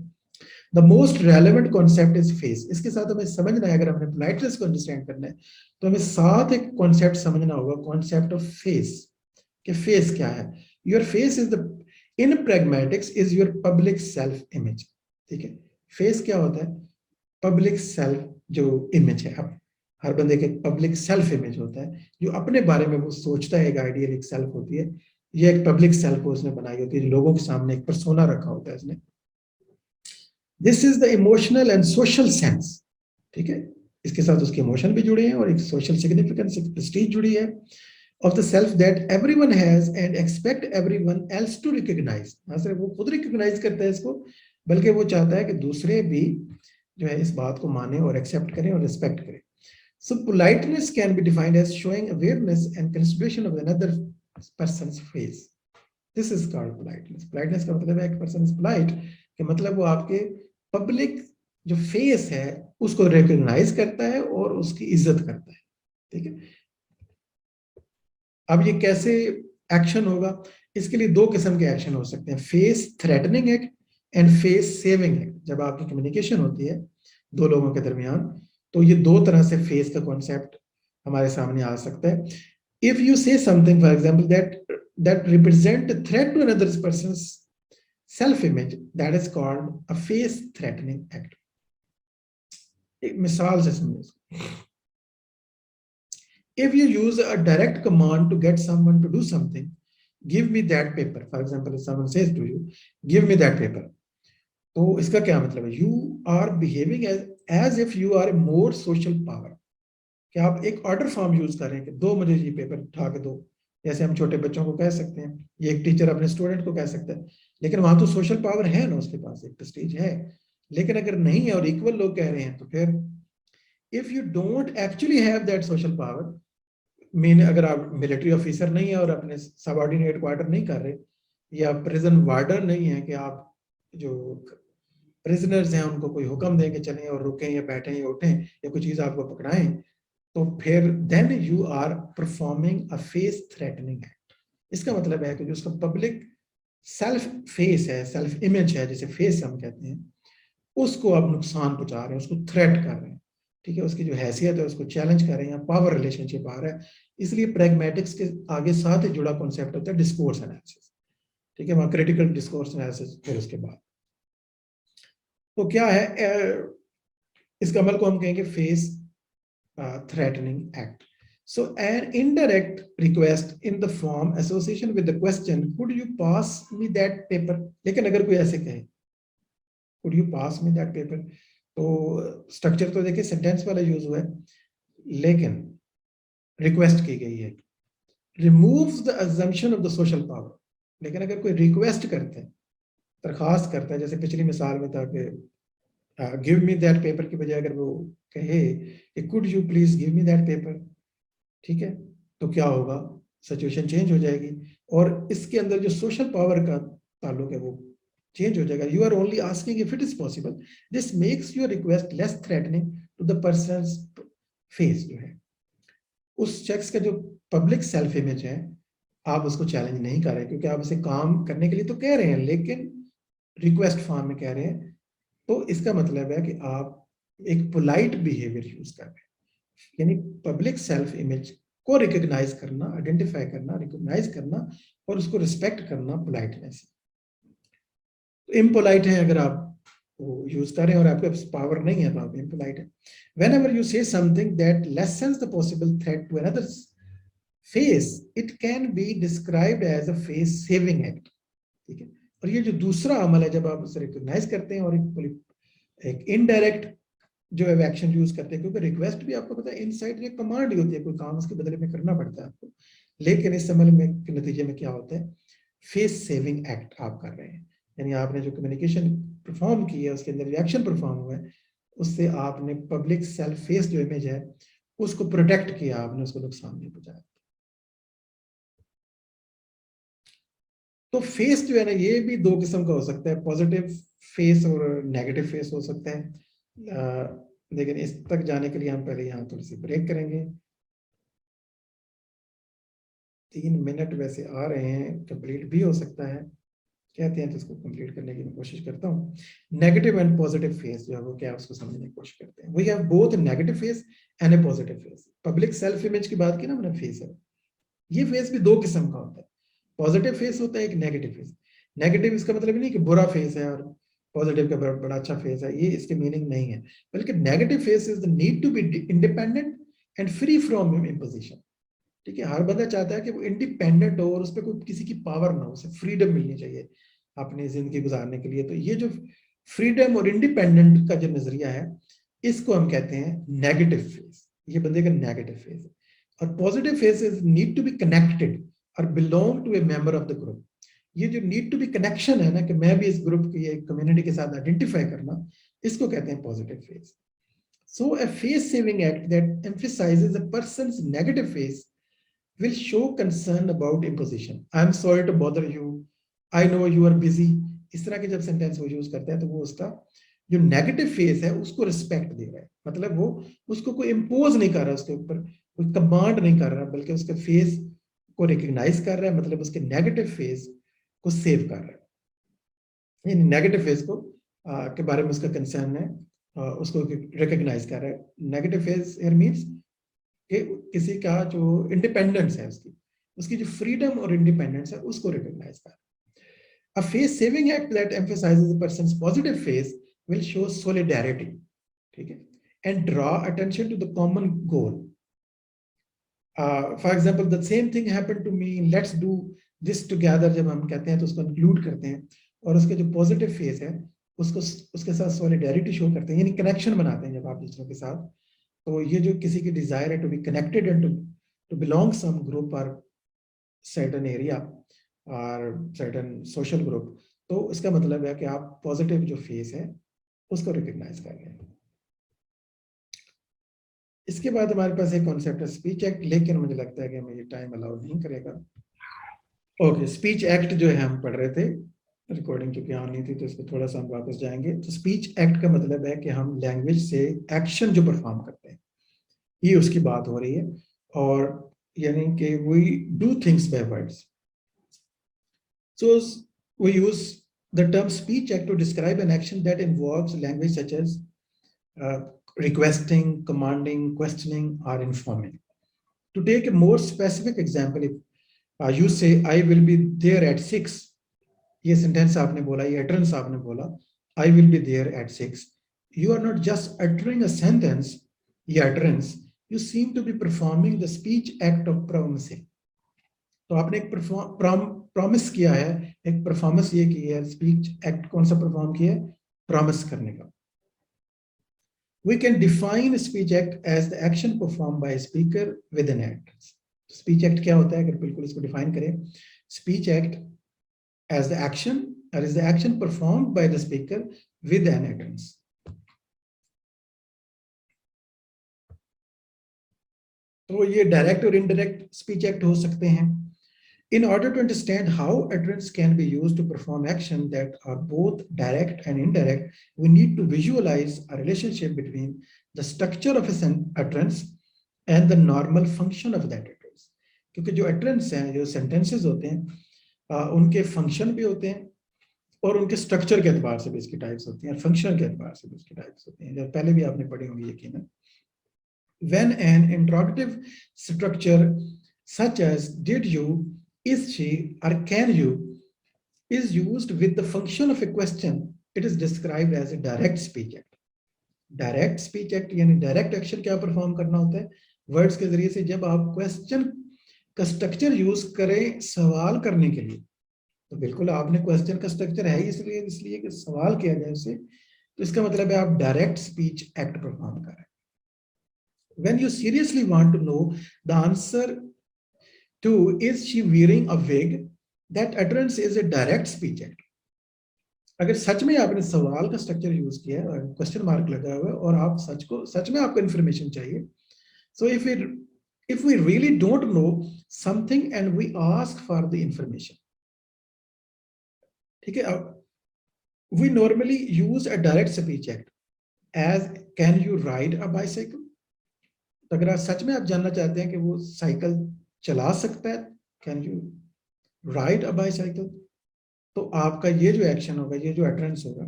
The most relevant concept is face. इसके साथ हमें समझना है, अगर हमने पोलाइटनेस को अंडरस्टैंड करना है तो हमें साथ एक कॉन्सेप्ट समझना होगा, कॉन्सेप्ट ऑफ फेस। कि फेस क्या है? Your face is the in pragmatics is your public self image. ठीक है, फेस क्या होता है? पब्लिक सेल्फ जो इमेज है। अब हर बंदे के पब्लिक सेल्फ इमेज होता है, जो अपने बारे में वो सोचता है, एक आइडियल एक सेल्फ होती है। ये एक पब्लिक सेल्फ उसने बनाई होती है, लोगों के सामने एक पर्सोना रखा होता है उसने। This is the emotional and social sense. ठीक है, इसके साथ उसके इमोशन भी जुड़े हैं और एक सोशल सिग्निफिकेंस, एक प्रेस्टीज जुड़ी है of the self that everyone has and expect everyone else to recognise. ना सिर्फ वो खुद रिकॉग्नाइज करता है इसको, बल्कि वो चाहता है कि दूसरे भी जो है इस बात को माने और एक्सेप्ट करें और रिस्पेक्ट करें। So politeness can be defined as showing awareness and consideration of another person's face. This is called politeness. Politeness का मतलब है एक पर्सन इज पोलाइट, कि मतलब वो आपके पब्लिक जो फेस है उसको रिकॉग्नाइज करता है और उसकी इज्जत करता है। ठीक है, अब ये कैसे एक्शन होगा? इसके लिए दो किस्म के एक्शन हो सकते हैं, face threatening act and face saving act. जब आपकी कम्युनिकेशन होती है दो लोगों के दरमियान, तो ये दो तरह से फेस का कॉन्सेप्ट हमारे सामने आ सकता है। If you say something for example that represent threat to another persons self image, that is called a face threatening act. एक मिसाल से समझो, if you use a direct command to get someone to do something, give me that paper, for example if someone says to you give me that paper, तो इसका क्या मतलब है? You are behaving as if you are a more social power। कि आप एक ऑर्डर फॉर्म यूज कर रहे हैं कि दो मुझे ये पेपर उठा के दो, जैसे हम छोटे बच्चों को कह सकते हैं, ये एक टीचर अपने स्टूडेंट को कह सकता है। लेकिन वहां तो सोशल पावर है ना, उसके पास एक प्रेस्टीज है। लेकिन अगर नहीं है और इक्वल लोग कह रहे हैं, तो फिर if you don't actually have that social power, mean अगर आप मिलिट्री ऑफिसर नहीं है और अपने सबऑर्डिनेट क्वार्टर नहीं कर रहे, या प्रिजन वार्डर नहीं है कि आप जो प्रिजनर्स हैं उनको कोई हुक्म दें कि चलें और रुकें या बैठें या उठें या कोई चीज आपको पकड़ाएं, तो फिर then you are performing a face threatening act. इसका मतलब है कि जो उसका पब्लिक सेल्फ फेस है, सेल्फ इमेज है, जिसे फेस हम कहते हैं, उसको आप नुकसान पहुंचा रहे हैं, उसको थ्रेट कर रहे हैं। ठीक है, उसकी जो हैसियत है उसको चैलेंज कर रहे हैं, पावर रिलेशनशिप आ रहा है। इसलिए प्रैग्मेटिक्स के आगे साथ ही जुड़ा कॉन्सेप्ट होता है डिस्कोर्स एनालिसिस। ठीक है, वहां क्रिटिकल डिस्कोर्स एनालिसिस फिर उसके बाद। तो क्या है इस अमल को हम कहेंगे face threatening act. So an indirect request in the form association with the question, could you pass me that paper? लेकिन अगर कोई ऐसे कहे could you pass me that paper, तो स्ट्रक्चर तो देखिए सेंटेंस वाला यूज हुआ है, लेकिन रिक्वेस्ट की गई है, removes the assumption of the social power. लेकिन अगर कोई रिक्वेस्ट करता है, दरखास्त करता है, जैसे पिछली मिसाल में था कि गिव मी दैट पेपर की बजाय अगर वो कहे कि could you please give me that paper, ठीक है, तो क्या होगा, सिचुएशन चेंज हो जाएगी और इसके अंदर जो सोशल पावर का ताल्लुक है वो चेंज हो जाएगा. You are only asking if it is possible. This makes your request less threatening to the person face. जो है उस शख्स का जो पब्लिक सेल्फ इमेज है, आप उसको चैलेंज नहीं कर रहे क्योंकि आप उसे काम करने के लिए तो कह रहे हैं लेकिन रिक्वेस्ट फॉर्म में कह रहे हैं. तो इसका मतलब है कि आप एक पोलाइट बिहेवियर यूज कर रहे हैं. यानी पब्लिक सेल्फ इमेज को रिकॉग्नाइज करना, आइडेंटिफाई करना, रिकॉग्नाइज करना और उसको रिस्पेक्ट करना पोलाइटनेस. तो इम्पोलाइट है अगर आप वो यूज कर रहे हैं और आपके पास पावर नहीं है तो आप इम्पोलाइट है. Whenever you say something that lessens the possible threat to another's face, it can be described as a face saving act. ठीक है. और ये जो दूसरा अमल है जब आप उसे रिकॉग्नाइज करते हैं और एक इनडायरेक्ट जो है एक्शन यूज करते हैं, क्योंकि रिक्वेस्ट भी आपको पता है इनसाइड एक कमांड ही होती है, कोई काम उसके बदले में करना पड़ता है आपको. लेकिन इस अमल में के नतीजे में क्या होता है, फेस सेविंग एक्ट आप कर रहे हैं. यानी आपने जो कम्युनिकेशन परफॉर्म की है उसके अंदर रिएक्शन परफॉर्म हुआ है, उससे आपने पब्लिक सेल्फ फेस जो इमेज है उसको प्रोटेक्ट किया, आपने उसको नुकसान नहीं पहुंचाया. तो फेस जो है ना ये भी दो किस्म का हो सकता है, पॉजिटिव फेस और नेगेटिव फेस हो सकता है. लेकिन इस तक जाने के लिए हम पहले यहाँ थोड़ी सी ब्रेक करेंगे. 3 मिनट वैसे आ रहे हैं, कंप्लीट भी हो सकता है, कहते हैं तो इसको कंप्लीट करने की मैं कोशिश करता हूँ. नेगेटिव एंड पॉजिटिव फेस जो है वो क्या उसको समझने की कोशिश करते हैं. We have both negative face and a positive face. Public self image की बात की ना मैंने, फेस है, ये फेस भी दो किस्म का होता है. पॉजिटिव फेस होता है, एक नेगेटिव फेस. नेगेटिव इसका मतलब नहीं कि बुरा फेस है और पॉजिटिव का बड़ा अच्छा फेस है, ये इसके मीनिंग नहीं है. बल्कि negative face is the need to be independent and free from imposition. ठीक है, हर बंदा चाहता है कि वो इंडिपेंडेंट हो और उस पर कोई किसी की पावर ना हो, उसे फ्रीडम मिलनी चाहिए अपनी जिंदगी गुजारने के लिए. तो ये जो फ्रीडम और इंडिपेंडेंट का जो नजरिया है इसको हम कहते हैं नेगेटिव फेस. ये बंदे का नेगेटिव फेस है. और positive face is need to be connected और belong to a member of the group. ये जो नीड टू बी कनेक्शन है ना, कि मैं भी इस ग्रुप की एक कम्युनिटी के साथ आइडेंटिफाई करना, इसको कहते हैं positive face. So a face saving act that emphasizes a person's negative face will show concern about imposition. I am sorry to bother you. I know you are busy. इस तरह के जब सेंटेंस वो यूज करता है तो वो उसका जो नेगेटिव फेस है उसको रिस्पेक्ट दे रहा है. मतलब वो उसको कोई इम्पोज नहीं कर रहा, उसके ऊपर कोई कमांड नहीं कर रहा, बल्कि उसके फेस को रिकग्नाइज कर रहा है. मतलब उसके नेगेटिव फेस को सेव कर रहा है. नेगेटिव फेस को के बारे में उसका कंसर्न है, उसको रिकग्नाइज कर रहा है. नेगेटिव फेस हियर मींस कि किसी का जो इंडिपेंडेंस है, उसकी उसकी जो फ्रीडम और इंडिपेंडेंस है उसको रिकॉग्नाइज कर. A face saving act that emphasizes a person's positive face will show solidarity, ठीक है, and draw attention to the common goal. For example, the same thing happened to me. Let's do this together. जब हम कहते हैं तो उसको इंक्लूड करते हैं और उसके जो पॉजिटिव फेस है उसको उसके साथ सॉलिडेरिटी शो करते हैं, यानी कनेक्शन बनाते हैं जब आप दूसरों के साथ. तो ये जो किसी की डिजायर है to be connected and to belong some group or certain area or certain social group, तो इसका मतलब है कि आप पॉजिटिव जो फेस है उसको रिकॉग्नाइज कर रहे हैं. इसके बाद हमारे पास एक कॉन्सेप्ट है स्पीच एक्ट, लेकिन मुझे लगता है कि हमें ये टाइम अलाउ नहीं करेगा. ओके, स्पीच एक्ट जो है हम पढ़ रहे थे, रिकॉर्डिंग क्योंकि ऑन नहीं थी तो इसको थोड़ा सा हम वापस जाएंगे. तो स्पीच एक्ट का मतलब है कि हम लैंग्वेज से एक्शन जो परफॉर्म करते हैं, ये उसकी बात हो रही है. और यानी कि we do things by words. So we use the term speech act to describe an action that involves language such as requesting, commanding, questioning, or informing. To take a more specific example, if you say, I will be there at 6, ये sentence आपने बोला, ये utterance आपने बोला, I will be there at 6. You are not just uttering a sentence, ये utterance, you seem to be performing the speech act of promising. तो आपने एक प्रॉमिस किया है, एक परफॉर्मेंस ये की है. स्पीच एक्ट कौन सा परफॉर्म किया है? प्रॉमिस करने का. We can define speech act as the action performed by a speaker with an utterance. Speech act क्या होता है अगर बिल्कुल इसको डिफाइन करें? Speech act as the action, or is the action performed by the speaker with an utterance. तो ये डायरेक्ट और इनडायरेक्ट स्पीच एक्ट हो सकते हैं. In order to understand how utterance can be used to perform action that are both direct and indirect, we need to visualize a relationship between the structure of a utterance and the normal function of that utterance. क्योंकि जो utterance हैं, जो sentences होते हैं, उनके function भी होते हैं और उनके structure के एतबार से भी इसकी types होती हैं और function के एतबार से भी इसकी types होती हैं. जब पहले भी आपने पढ़ी होंगी यकीनन. When an interrogative structure such as did you, is she, or can you is used with the function of a question, it is described as a direct speech act. Direct speech act यानी direct action क्या perform करना होता है? Words के जरिए से जब आप question का structure use करें सवाल करने के लिए, तो बिल्कुल आपने question का structure है इसलिए कि सवाल किया जाए उससे, तो इसका मतलब है आप direct speech act perform कर रहे हैं. When you seriously want to know the answer to is she wearing a wig, that utterance is a direct speech act. अगर सच में आपने सवाल का स्ट्रक्चर यूज किया है, क्वेश्चन मार्क लगा हुआ है और आप सच में आपको इंफॉर्मेशन चाहिए, so if we really don't know something and we ask for the information, ठीक है, we normally use a direct speech act as can you ride a bicycle. तो अगर सच में आप जानना चाहते हैं कि वो साइकिल चला सकता है, can you ride a bicycle, तो आपका ये जो एक्शन होगा, ये जो अटरेंस होगा,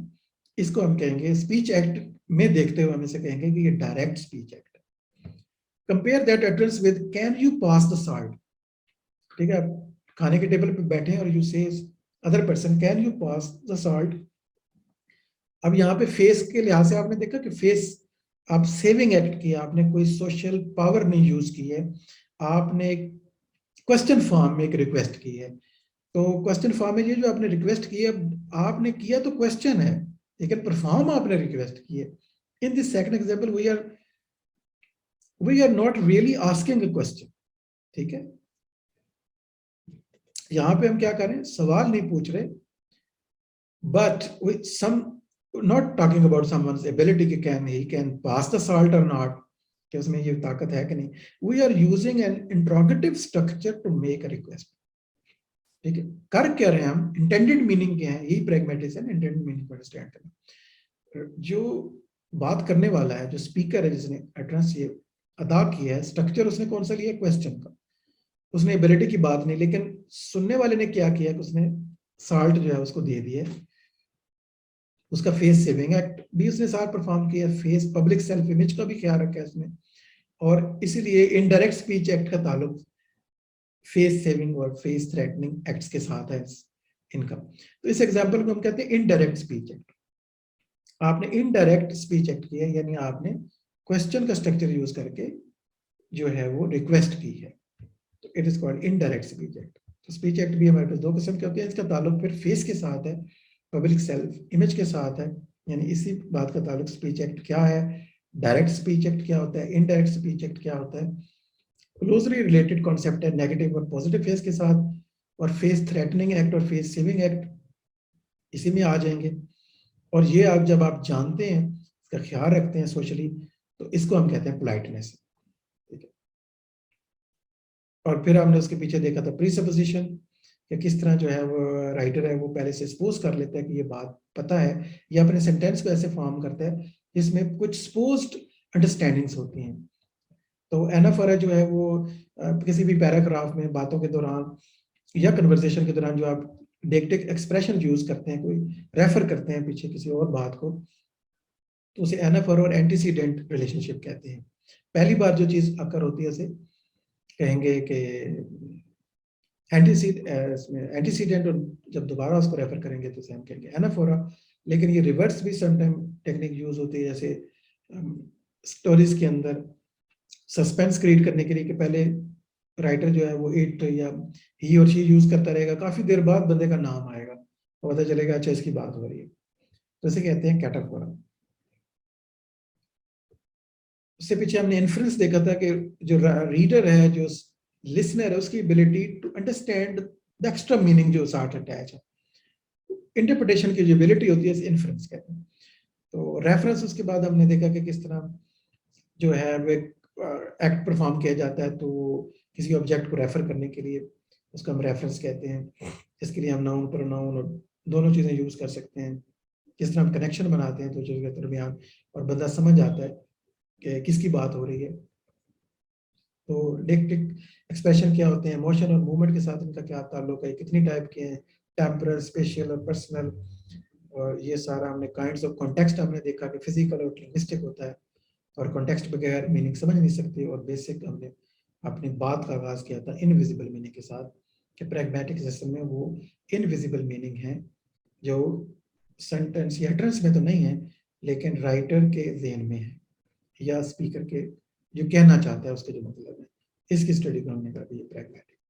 इसको हम कहेंगे स्पीच एक्ट में देखते हुए हम इसे कहेंगे कि ये डायरेक्ट स्पीच एक्ट है. Compare that utterance with can you pass the salt. ठीक है, आप खाने के टेबल पे बैठे हैं और यू से other person can you pass the salt. अब यहाँ पे फेस के लिहाज से आपने देखा कि फेस आप सेविंग एक्ट किया, आपने कोई सोशल पावर नहीं यूज की है, आपने क्वेश्चन फॉर्म में एक रिक्वेस्ट की है. तो क्वेश्चन फॉर्म में ये जो आपने रिक्वेस्ट की है, आपने किया तो क्वेश्चन है लेकिन परफॉर्म आपने रिक्वेस्ट की है. In this second example we are not really asking a question. ठीक है, यहां पे हम क्या करें, सवाल नहीं पूछ रहे, but with some not talking about someone's ability कि can he can pass the salt और नॉट, कि उसमें ये ताकत है कि नहीं. We are using an interrogative structure to make a request. ठीक है, कर क्या रहे हैं हम, इंटेंडेड मीनिंग क्या है, यही प्रैग्मेटिज्म, इंटेंडेड मीनिंग को अंडरस्टैंड करना. जो बात करने वाला है, जो स्पीकर है, जिसने अटरेंस ये अदा किया है, स्ट्रक्चर उसने कौन सा लिया, क्वेश्चन का. उसने एबिलिटी की बात नहीं, लेकिन सुनने वाले ने क्या किया कि उसने साल्ट जो है उसको दे दिया. उसका फेस सेविंग एक्ट भी उसने साथ परफॉर्म किया, फेस पब्लिक सेल्फ इमेज का भी ख्याल रखा है उसने, और इसीलिए इनडायरेक्ट स्पीच एक्ट का ताल्लुक फेस सेविंग और फेस थ्रेटनिंग एक्ट्स के साथ है इनका. तो इस एग्जांपल को हम कहते हैं इनडायरेक्ट स्पीच एक्ट. आपने इनडायरेक्ट स्पीच एक्ट किया, यानी आपने क्वेश्चन का स्ट्रक्चर यूज करके जो है वो रिक्वेस्ट की है, तो it is called indirect speech act. तो स्पीच एक्ट भी हमारे पास दो किस्म के होते हैं. इसका ताल्लुक फिर फेस के साथ है, पब्लिक सेल्फ इमेज के साथ है, यानी इसी बात का ताल्लुक स्पीच एक्ट क्या है, डायरेक्ट स्पीच एक्ट क्या होता है, इनडायरेक्ट स्पीच एक्ट क्या होता है. क्लोजली रिलेटेड कॉन्सेप्ट है नेगेटिव और पॉजिटिव फेस के साथ, और फेस थ्रेटनिंग एक्ट और फेस सेविंग एक्ट इसी में आ जाएंगे. और ये आप जब आप जानते हैं, इसका ख्याल रखते हैं सोशली, तो इसको हम कहते हैं पोलाइटनेस. ठीक है, और फिर हमने उसके पीछे देखा था प्रीसपोजिशन, कि किस तरह जो है वो राइटर है वो पहले से सपोज कर लेता है कि ये बात पता है, या अपने सेंटेंस को ऐसे फॉर्म करता है जिसमें कुछ सपोज्ड अंडरस्टैंडिंग्स होती हैं. तो एनाफोरा जो है वो किसी भी पैराग्राफ में बातों के दौरान या कन्वर्सेशन के दौरान जो आप डेक्टिक एक्सप्रेशन यूज करते हैं, कोई रेफर करते हैं पीछे किसी और बात को, तो उसे एनाफोरा और एंटीसीडेंट रिलेशनशिप कहते हैं. पहली बार जो चीज अकर होती है उसे कहेंगे कि एंटीसीडेंट, और जब दोबारा उसको रेफर करेंगे तो उसे हम कहेंगे एनाफोरा. लेकिन ये रिवर्स भी समटाइम टेक्निक यूज होती है, जैसे स्टोरीज के अंदर सस्पेंस क्रिएट करने के लिए कि पहले राइटर जो है वो इट या ही और शी यूज करता रहेगा, काफी देर बाद बंदे का नाम आएगा और पता चलेगा अच्छा इसकी बात हो रही है, तो इसे कहते हैं कैटाफोरा. उससे पीछे हमने इन्फ्रेंस देखा था कि जो रीडर है, जो लिसनर है, उसकी ability to understand the extra meaning जो साथ अटैच है, इंटरप्रिटेशन की जो एबिलिटी होती है, इन्फ्रेंस कहते हैं. तो रेफरेंस उसके बाद हमने देखा कि किस तरह जो है वो एक्ट परफॉर्म किया जाता है तो किसी ऑब्जेक्ट को रेफर करने के लिए उसको हम रेफरेंस कहते हैं। इसके लिए हम नाउन प्रोनाउन और दोनों चीज़ें यूज़ कर सकते हैं। जिस तरह हम कनेक्शन बनाते हैं तो चीज़ों के दरमियान और बंदा समझ आता है कि किसकी बात हो रही है। तो डिक्टिक एक्सप्रेशन क्या होते हैं, इमोशन और मूवमेंट के साथ इनका क्या ताल्लुक है, कितनी टाइप के हैं, टेम्परल, स्पेशल और पर्सनल, और ये सारा हमने काइंड्स ऑफ कॉन्टेक्स्ट हमने देखा कि फिजिकल और लिंग्विस्टिक होता है और कॉन्टेक्स्ट बगैर मीनिंग समझ नहीं सकते। और बेसिक हमने अपनी बात का आगाज़ किया था इनविजिबल मीनिंग के साथ कि प्रैग्मेटिक सिस्टम में वो इनविजिबल मीनिंग है जो सेंटेंस या अटरेंस में तो नहीं है लेकिन राइटर के ज़हन में है या स्पीकर के जो कहना चाहता है उसके जो मतलब है। इसकी स्टडी को हमने कर दी है प्रैग्मेटिक।